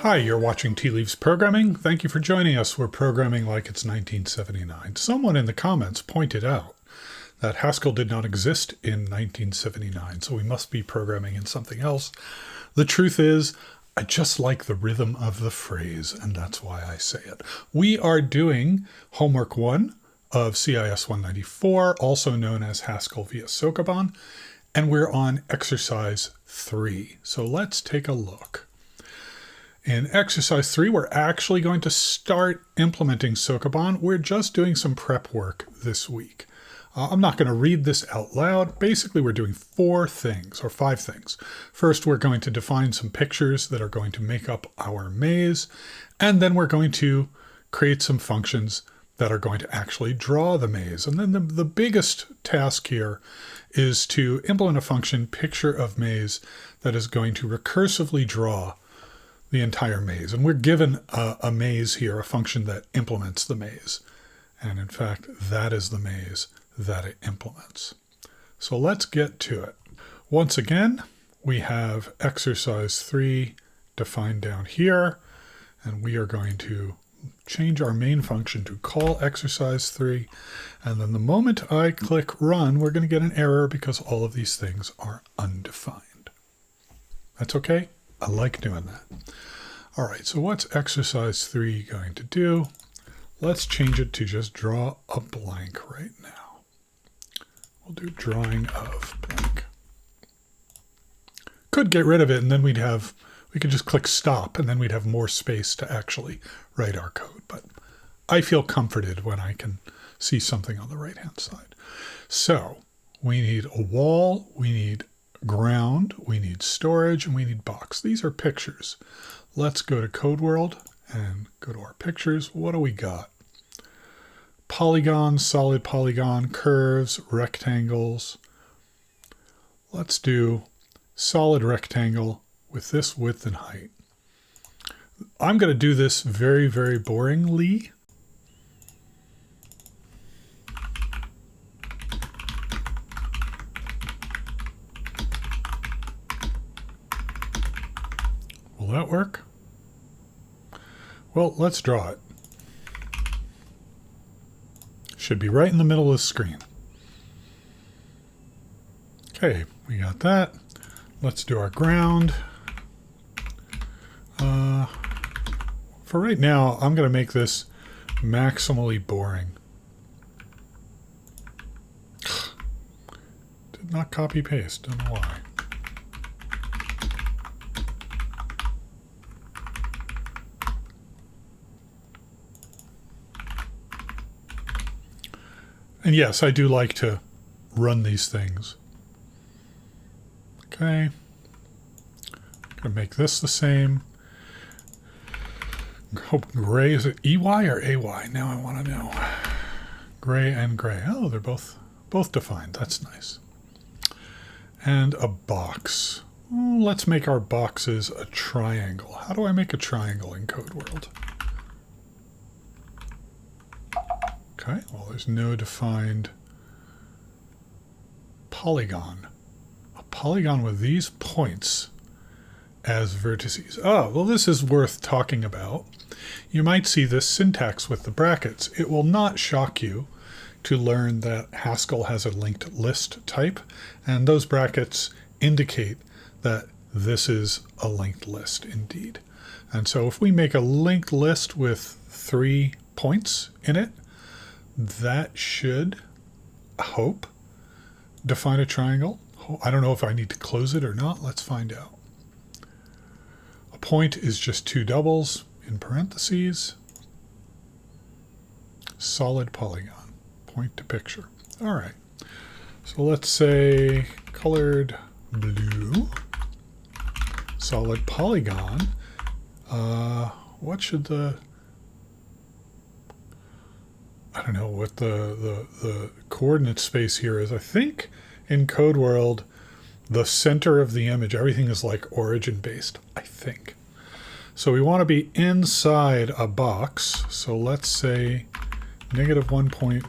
Hi, you're watching Tea Leaves Programming. Thank you for joining us. We're programming like it's 1979. Someone in the comments pointed out that Haskell did not exist in 1979, so we must be programming in something else. The truth is, I just like the rhythm of the phrase, and that's why I say it. We are doing homework 1 of CIS 194, also known as Haskell via Sokoban, and we're on exercise 3. So let's take a look. In exercise 3, we're actually going to start implementing Sokoban. We're just doing some prep work this week. I'm not going to read this out loud. Basically, we're doing 5 things. First, we're going to define some pictures that are going to make up our maze, and then we're going to create some functions that are going to actually draw the maze. And then the biggest task here is to implement a function, pictureOfMaze, that is going to recursively draw the entire maze. And we're given a maze here, a function that implements the maze. And in fact, that is the maze that it implements. So let's get to it. Once again, we have exercise 3 defined down here, and we are going to change our main function to call exercise 3. And then the moment I click run, we're going to get an error because all of these things are undefined. That's okay. I like doing that. All right, so what's exercise 3 going to do? Let's change it to just draw a blank right now. We'll do drawing of blank. Could get rid of it and then we could just click stop and then we'd have more space to actually write our code. But I feel comforted when I can see something on the right-hand side. So we need a wall, we need ground, we need storage, and we need box. These are pictures. Let's go to Code World and go to our pictures. What do we got? Polygon, solid polygon, curves, rectangles. Let's do solid rectangle with this width and height. I'm going to do this very, very boringly. Will that work? Well, let's draw it. Should be right in the middle of the screen. Okay, we got that. Let's do our ground. For right now, I'm going to make this maximally boring. Did not copy paste, don't know why. And yes, I do like to run these things. Okay. I'm going to make this the same. Hope gray, is it EY or AY? Now I want to know. Gray and gray. Oh, they're both defined. That's nice. And a box. Oh, let's make our boxes a triangle. How do I make a triangle in Code World? Okay, well, there's no defined polygon. A polygon with these points as vertices. Oh, well, this is worth talking about. You might see this syntax with the brackets. It will not shock you to learn that Haskell has a linked list type, and those brackets indicate that this is a linked list indeed. And so if we make a linked list with 3 points in it, that should, I hope, define a triangle. I don't know if I need to close it or not. Let's find out. A point is just 2 doubles in parentheses. Solid polygon. Point to picture. All right. So let's say colored blue. Solid polygon. What should the... I don't know what the coordinate space here is. I think in Code World, the center of the image, everything is like origin based, I think. So we want to be inside a box. So let's say -1.0,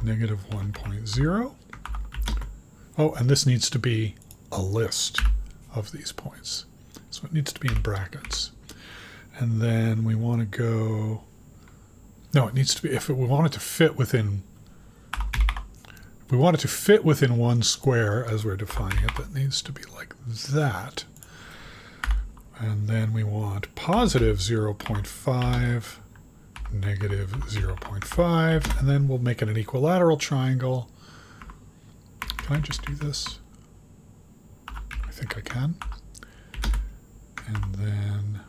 -1.0. Oh, and this needs to be a list of these points. So it needs to be in brackets. And then we want to go, no, it needs to be, if we want it to fit within, if we want it to fit within one square as we're defining it, that needs to be like that. And then we want positive 0.5, negative 0.5, and then we'll make it an equilateral triangle. Can I just do this? I think I can. And then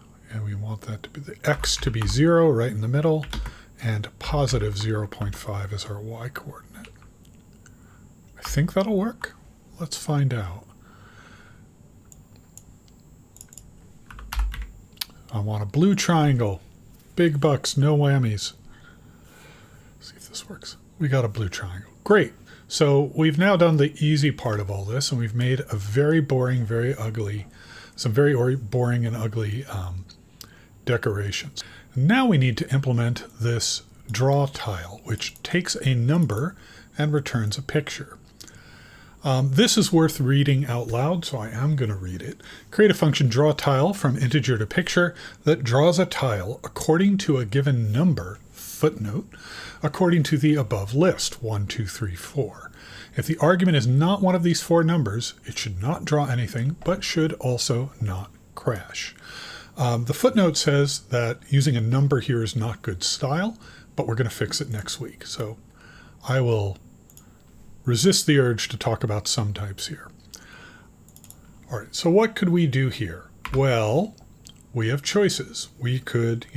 we want that to be the x to be 0 right in the middle, and positive 0.5 is our y coordinate. I think that'll work. Let's find out. I want a blue triangle. Big bucks, no whammies. See if this works. We got a blue triangle. Great. So we've now done the easy part of all this, and we've made a very boring, very ugly, some very boring and ugly decorations. Now we need to implement this drawTile, which takes a number and returns a picture. This is worth reading out loud, so I am going to read it. Create a function drawTile from integer to picture that draws a tile according to a given number, footnote, according to the above list, 1, 2, 3, 4. If the argument is not one of these four numbers, it should not draw anything, but should also not crash. The footnote says that using a number here is not good style, but we're going to fix it next week. So I will resist the urge to talk about sum types here. All right, so what could we do here? Well, we have choices. We could,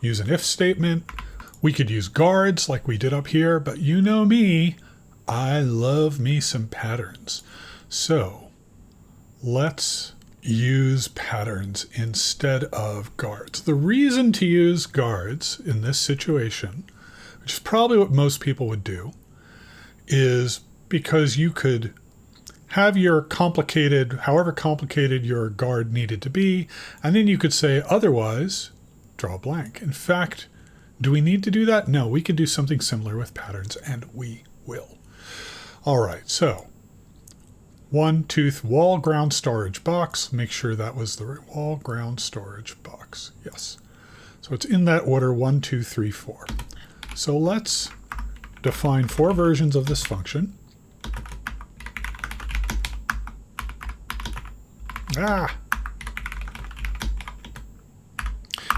use an if statement. We could use guards like we did up here, but you know me, I love me some patterns. So let's use patterns instead of guards. The reason to use guards in this situation, which is probably what most people would do, is because you could have your complicated, however complicated your guard needed to be, and then you could say otherwise, draw a blank. In fact, do we need to do that? No, we could do something similar with patterns, and we will. All right, so one tooth wall ground storage box. Make sure that was the right wall ground storage box. Yes. So it's in that order, 1, 2, 3, 4. So let's define four versions of this function.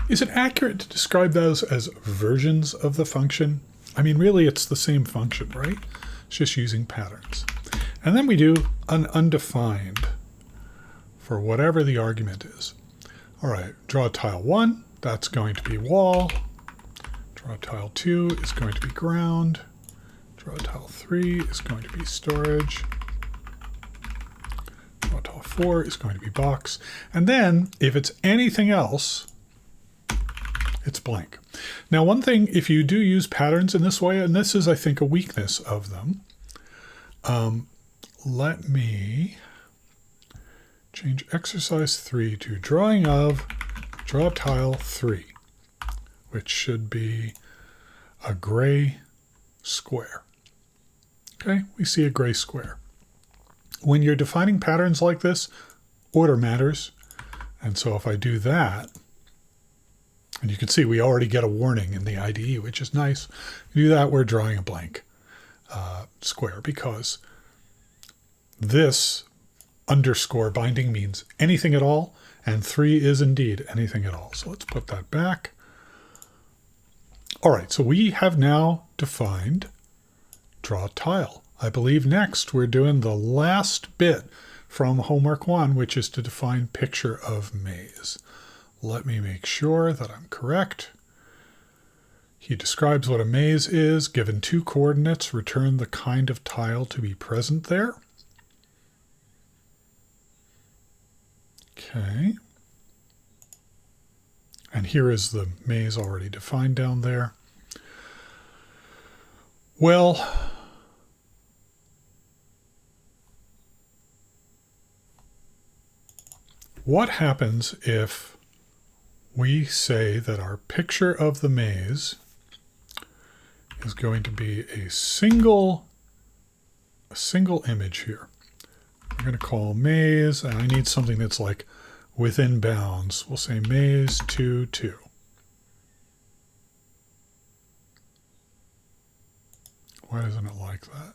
Is it accurate to describe those as versions of the function? I mean, really, it's the same function, right? It's just using patterns. And then we do an undefined for whatever the argument is. All right, draw tile 1, that's going to be wall. Draw tile 2 is going to be ground. Draw tile 3 is going to be storage. Draw tile 4 is going to be box. And then, if it's anything else, it's blank. Now, one thing, if you do use patterns in this way, and this is, I think, a weakness of them, let me change exercise 3 to drawing of draw tile 3, which should be a gray square. Okay, we see a gray square. When you're defining patterns like this, order matters. And so if I do that, and you can see we already get a warning in the IDE, which is nice. If you do that, we're drawing a blank square because this underscore binding means anything at all, and 3 is indeed anything at all. So let's put that back. All right, so we have now defined drawTile. I believe next we're doing the last bit from homework 1, which is to define pictureOfMaze. Let me make sure that I'm correct. He describes what a maze is. Given 2 coordinates, return the kind of tile to be present there. Okay. And here is the maze already defined down there. Well, what happens if we say that our picture of the maze is going to be a single image here? We're going to call maze, and I need something that's like within bounds. We'll say maze 2, 2. Why isn't it like that?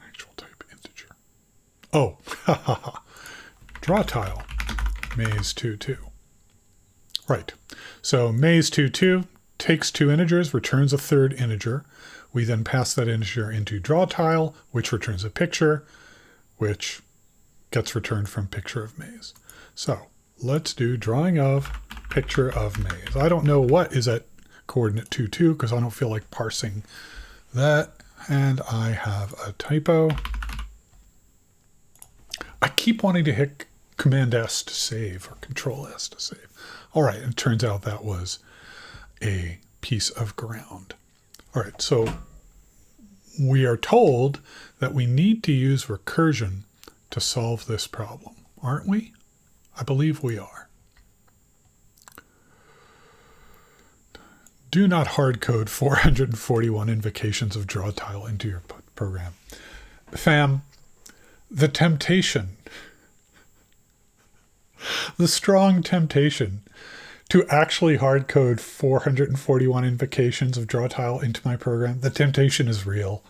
Actual type integer. Oh, drawTile, maze 2, 2. Right. So maze 2, 2 takes two integers, returns a third integer. We then pass that integer into drawTile, which returns a picture, which gets returned from pictureOfMaze. So let's do drawing of pictureOfMaze. I don't know what is at coordinate 2, 2 because I don't feel like parsing that. And I have a typo. I keep wanting to hit Command S to save or Control S to save. All right, it turns out that was a piece of ground. All right, so we are told that we need to use recursion to solve this problem, aren't we? I believe we are. Do not hardcode 441 invocations of drawTile into your program. Fam, the temptation, the strong temptation to actually hardcode 441 invocations of drawTile into my program, the temptation is real.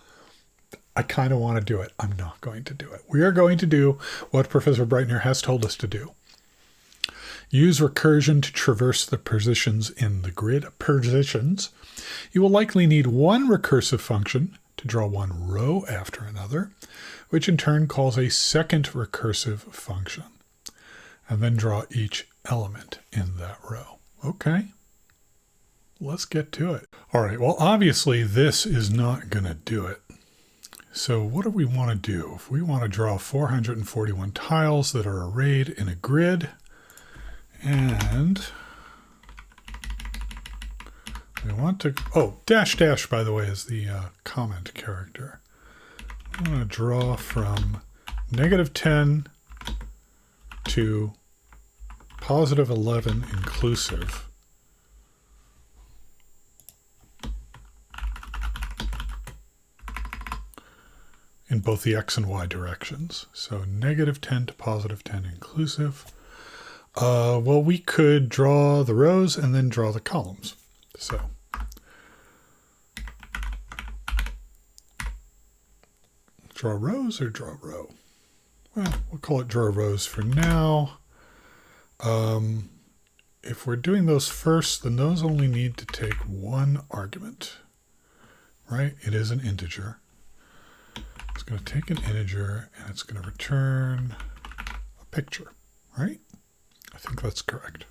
I kind of want to do it. I'm not going to do it. We are going to do what Professor Breitner has told us to do. Use recursion to traverse the positions in the grid. Positions. You will likely need one recursive function to draw one row after another, which in turn calls a second recursive function, and then draw each element in that row. Okay, let's get to it. All right, well, obviously this is not going to do it. So what do we want to do? If we want to draw 441 tiles that are arrayed in a grid, and we want to, dash dash, by the way, is the comment character. I want to draw from -10 to +11 inclusive. In both the X and Y directions. So -10 to +10 inclusive. Well, we could draw the rows and then draw the columns. So draw rows or draw row? Well, we'll call it drawRows for now. If we're doing those first, then those only need to take one argument, right? It is an integer. It's going to take an integer and it's going to return a picture, right? I think that's correct.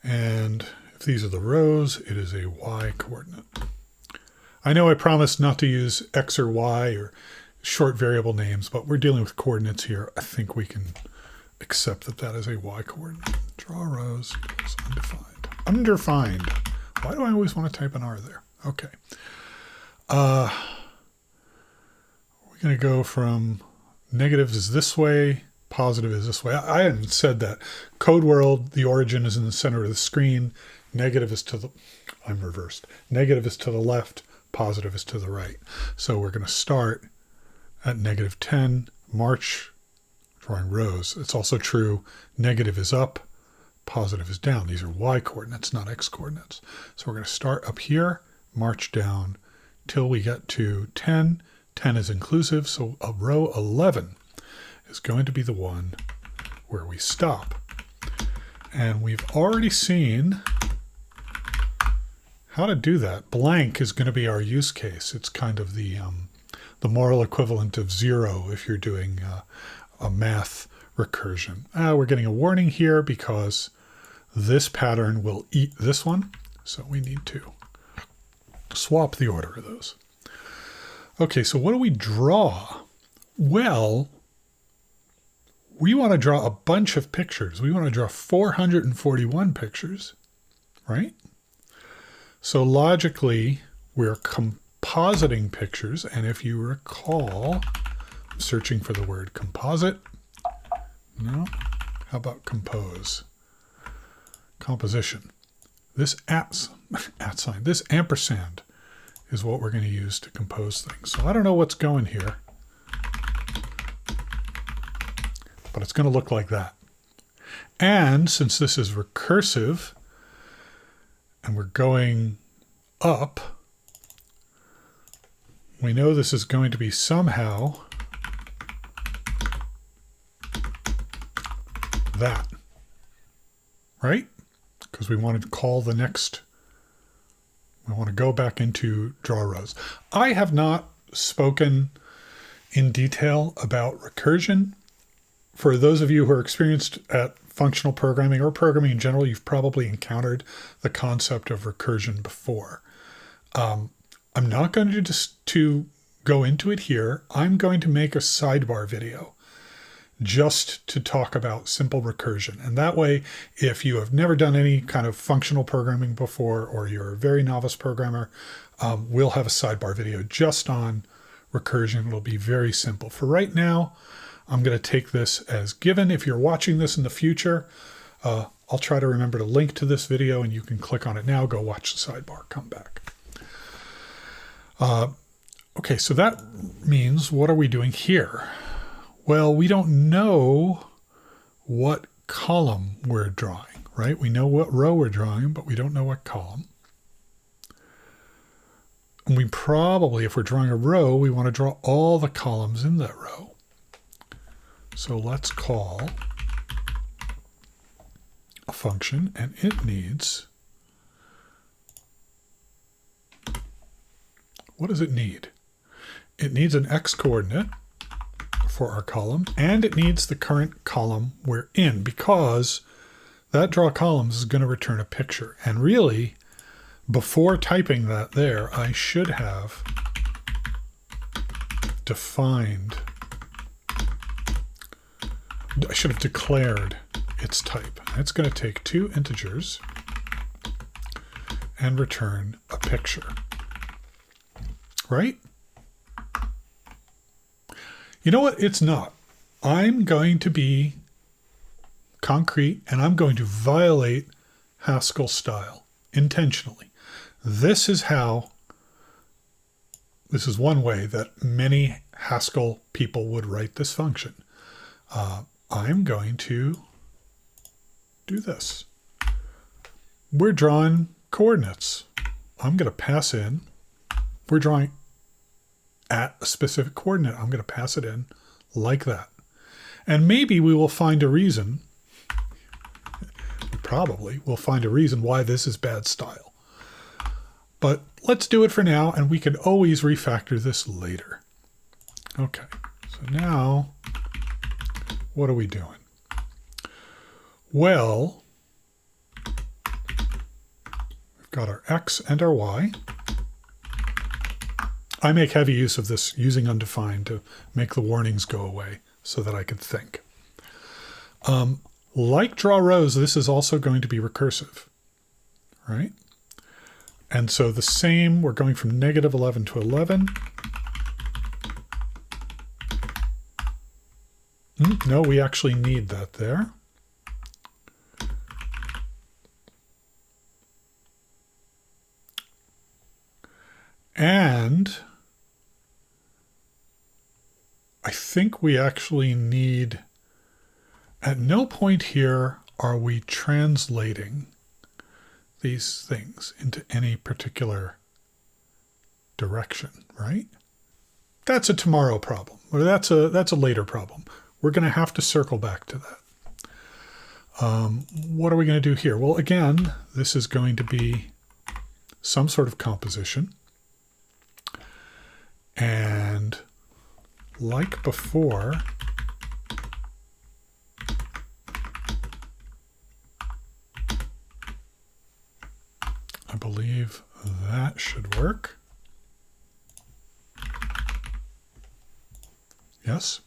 And if these are the rows, it is a y coordinate. I know I promised not to use X or Y or short variable names, but we're dealing with coordinates here. I think we can accept that that is a y coordinate. drawRows equals undefined. Undefined. Why do I always want to type an R there? Okay. We're going to go from negatives is this way, positive is this way. I hadn't said that. Code world, the origin is in the center of the screen. Negative is to the, I'm reversed. Negative is to the left, positive is to the right. So we're going to start at -10, march, drawing rows. It's also true, negative is up, positive is down. These are y coordinates, not x coordinates. So we're going to start up here, march down till we get to 10. 10 is inclusive, so a row 11 is going to be the one where we stop. And we've already seen how to do that. Blank is going to be our use case. It's kind of the moral equivalent of 0 if you're doing a math recursion. We're getting a warning here because this pattern will eat this one. So we need to swap the order of those. Okay, so what do we draw? Well, we want to draw a bunch of pictures. We want to draw 441 pictures, right? So logically, we're compositing pictures. And if you recall, I'm searching for the word composite. No, how about compose? Composition. This @ this ampersand is what we're going to use to compose things. So I don't know what's going here. but it's going to look like that. And since this is recursive and we're going up, we know this is going to be somehow that, right? Because we want to call the next, we want to go back into drawRows. I have not spoken in detail about recursion. For those of you who are experienced at functional programming or programming in general, you've probably encountered the concept of recursion before. I'm not going to go into it here. I'm going to make a sidebar video just to talk about simple recursion. And that way, if you have never done any kind of functional programming before, or you're a very novice programmer, we'll have a sidebar video just on recursion. It'll be very simple. For right now, I'm going to take this as given. If you're watching this in the future, I'll try to remember to link to this video and you can click on it now, go watch the sidebar, come back. Okay, so that means, what are we doing here? Well, we don't know what column we're drawing, right? We know what row we're drawing, but we don't know what column. And we probably, if we're drawing a row, we want to draw all the columns in that row. So let's call a function, and it needs, what does it need? It needs an x coordinate for our column, and it needs the current column we're in, because that drawColumns is going to return a picture. And really, before typing that there, I should have defined, I should have declared its type. It's going to take two integers and return a picture, right? You know what? It's not. I'm going to be concrete and I'm going to violate Haskell style intentionally. This is one way that many Haskell people would write this function. I'm going to do this. We're drawing coordinates. I'm going to pass in, we're drawing at a specific coordinate. I'm going to pass it in like that. And maybe we will find a reason, probably we'll find a reason why this is bad style. But let's do it for now, and we can always refactor this later. Okay, so now what are we doing? Well, we've got our x and our y. I make heavy use of this using undefined to make the warnings go away so that I can think. Like drawRows, this is also going to be recursive, right? And so the same, we're going from -11 to 11. No, we actually need that there. And I think we actually need, at no point here are we translating these things into any particular direction, right? That's a tomorrow problem, or that's a later problem. We're going to have to circle back to that. What are we going to do here? Well, again, this is going to be some sort of composition. And like before, I believe that should work. Yes.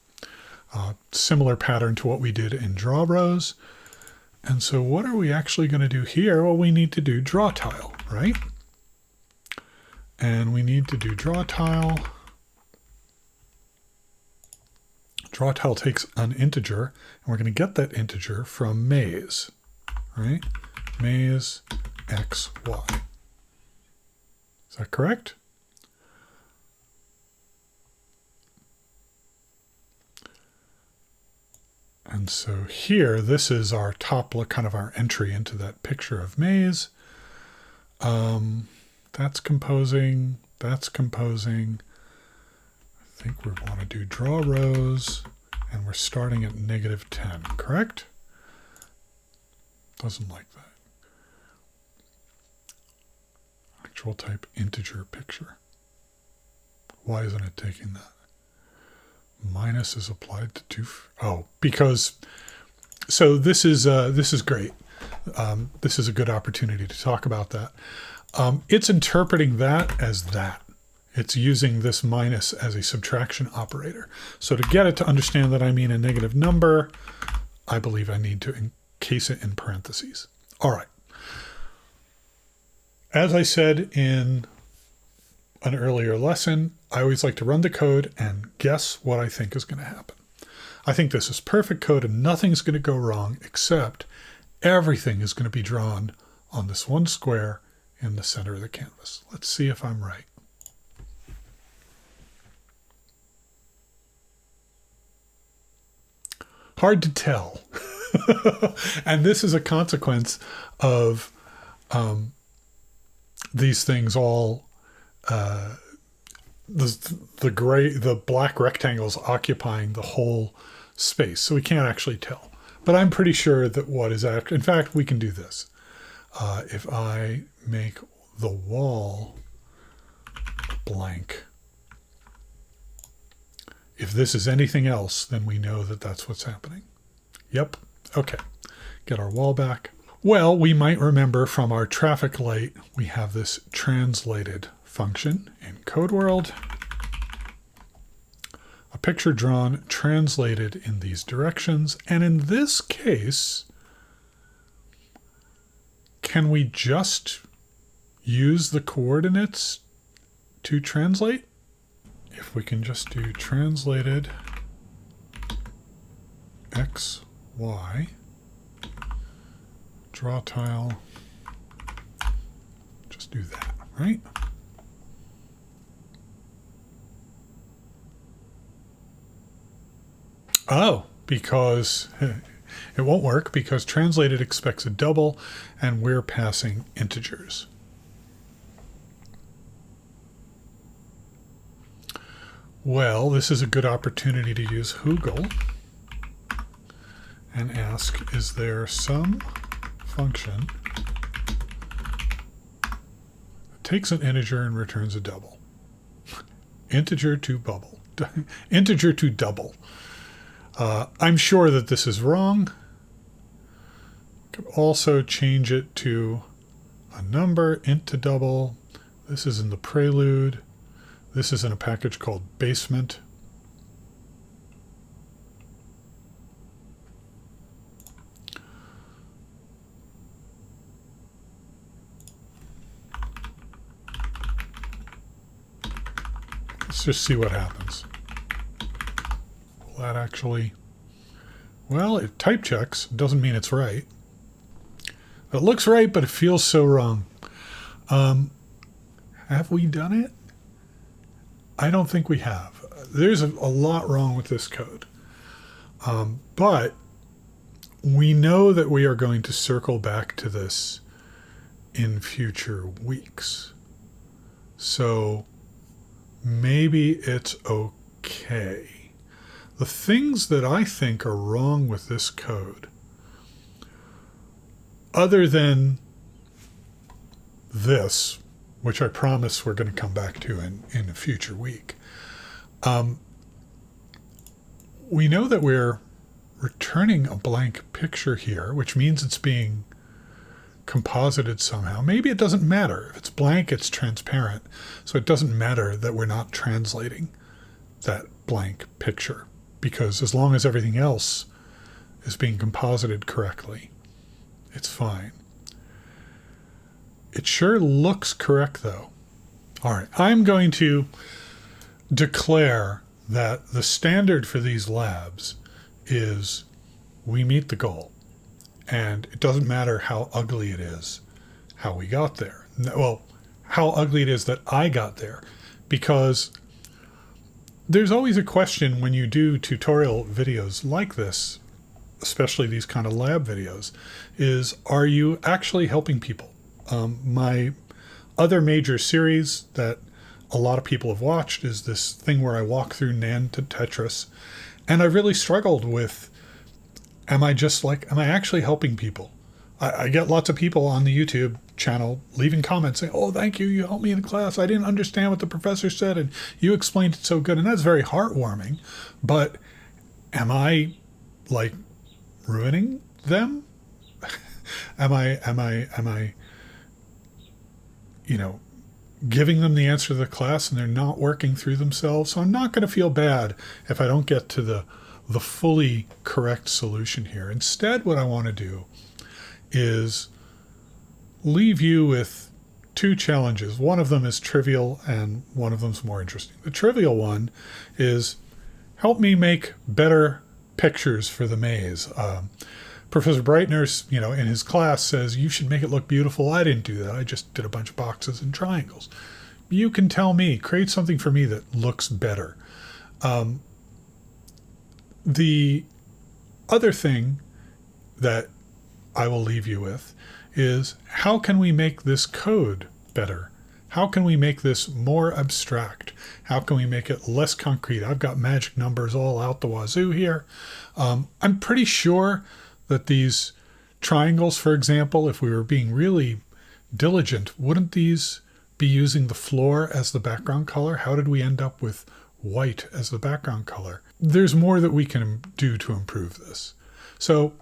Similar pattern to what we did in drawRows. And so what are we actually going to do here? Well, we need to do drawTile, right? And we need to do drawTile. drawTile takes an integer, and we're going to get that integer from Maze, right? Maze x, y. Is that correct? And so here, this is our top look, kind of our entry into that picture of maze. That's composing. That's composing. I think we want to do drawRows, and we're starting at -10, correct? Doesn't like that. Actual type integer picture. Why isn't it taking that? Minus is applied to 2. Oh, because, so this is great. This is a good opportunity to talk about that. It's interpreting that as that. It's using this minus as a subtraction operator. So to get it to understand that I mean a negative number, I believe I need to encase it in parentheses. All right. As I said in an earlier lesson, I always like to run the code and guess what I think is going to happen. I think this is perfect code and nothing's going to go wrong, except everything is going to be drawn on this one square in the center of the canvas. Let's see if I'm right. Hard to tell. And this is a consequence of these things all, the black rectangles occupying the whole space. So we can't actually tell. But I'm pretty sure that what is after, in fact, we can do this. If I make the wall blank, if this is anything else, then we know that that's what's happening. Yep. Okay. Get our wall back. Well, we might remember from our traffic light, we have this translated function in code world. A picture drawn, translated in these directions. And in this case, can we just use the coordinates to translate? If we can just do translated x, y, drawTile, just do that, right? Oh, because it won't work because translated expects a double and we're passing integers. Well, this is a good opportunity to use Haskell and ask, is there some function that takes an integer and returns a double? Integer to bubble. Integer to double. I'm sure that this is wrong. Could also change it to a number, int to double. This is in the prelude. This is in a package called basement. Let's just see what happens. Will that actually... Well, it type checks. Doesn't mean it's right. It looks right, but it feels so wrong. Have we done it? I don't think we have. There's a lot wrong with this code. But we know that we are going to circle back to this in future weeks. So maybe it's okay. The things that I think are wrong with this code, other than this, which I promise we're going to come back to in a future week. We know that we're returning a blank picture here, which means it's being composited somehow. Maybe it doesn't matter. If it's blank, it's transparent. So it doesn't matter that we're not translating that blank picture, because as long as everything else is being composited correctly, it's fine. It sure looks correct, though. All right, I'm going to declare that the standard for these labs is we meet the goal. And it doesn't matter how ugly it is, how we got there. Well, how ugly it is that I got there. Because there's always a question when you do tutorial videos like this, especially these kind of lab videos, is, are you actually helping people? My other major series that a lot of people have watched is this thing where I walk through NAND to Tetris. And I really struggled with, am I actually helping people? I get lots of people on the YouTube channel leaving comments saying, oh, thank you, you helped me in class. I didn't understand what the professor said, and you explained it so good. And that's very heartwarming. But am I like ruining them? am I, giving them the answer to the class and they're not working through themselves? So I'm not going to feel bad if I don't get to the fully correct solution here. Instead, what I want to do is leave you with two challenges. One of them is trivial and one of them is more interesting. The trivial one is, help me make better pictures for the maze. Professor Breitner, in his class says, you should make it look beautiful. I didn't do that. I just did a bunch of boxes and triangles. You can tell me, create something for me that looks better. The other thing that I will leave you with is, how can we make this code better? How can we make this more abstract? How can we make it less concrete? I've got magic numbers all out the wazoo here. I'm pretty sure that these triangles, for example, if we were being really diligent, wouldn't these be using the floor as the background color? How did we end up with white as the background color? There's more that we can do to improve this. So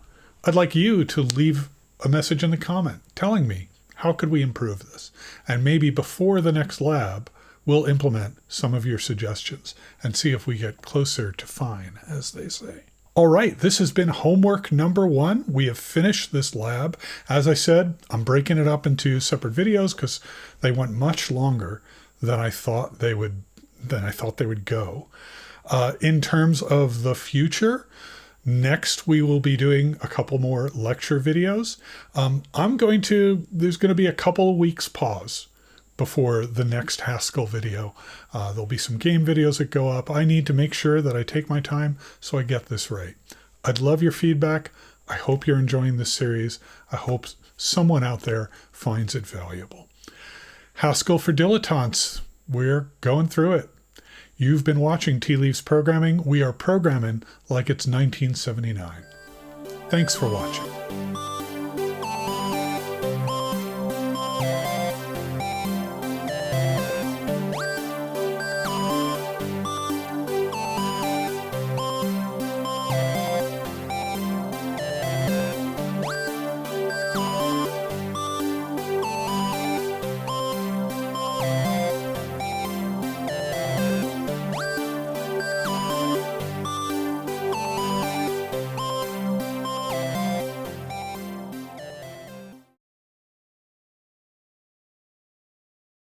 I'd like you to leave a message in the comment telling me, how could we improve this? And maybe before the next lab, we'll implement some of your suggestions and see if we get closer to fine, as they say. All right, this has been homework number 1. We have finished this lab. As I said, I'm breaking it up into separate videos because they went much longer than I thought they would go. In terms of the future, next we will be doing a couple more lecture videos. There's going to be a couple of weeks pause before the next Haskell video. There'll be some game videos that go up. I need to make sure that I take my time so I get this right. I'd love your feedback. I hope you're enjoying this series. I hope someone out there finds it valuable. Haskell for Dilettantes. We're going through it. You've been watching Tea Leaves Programming. We are programming like it's 1979. Thanks for watching.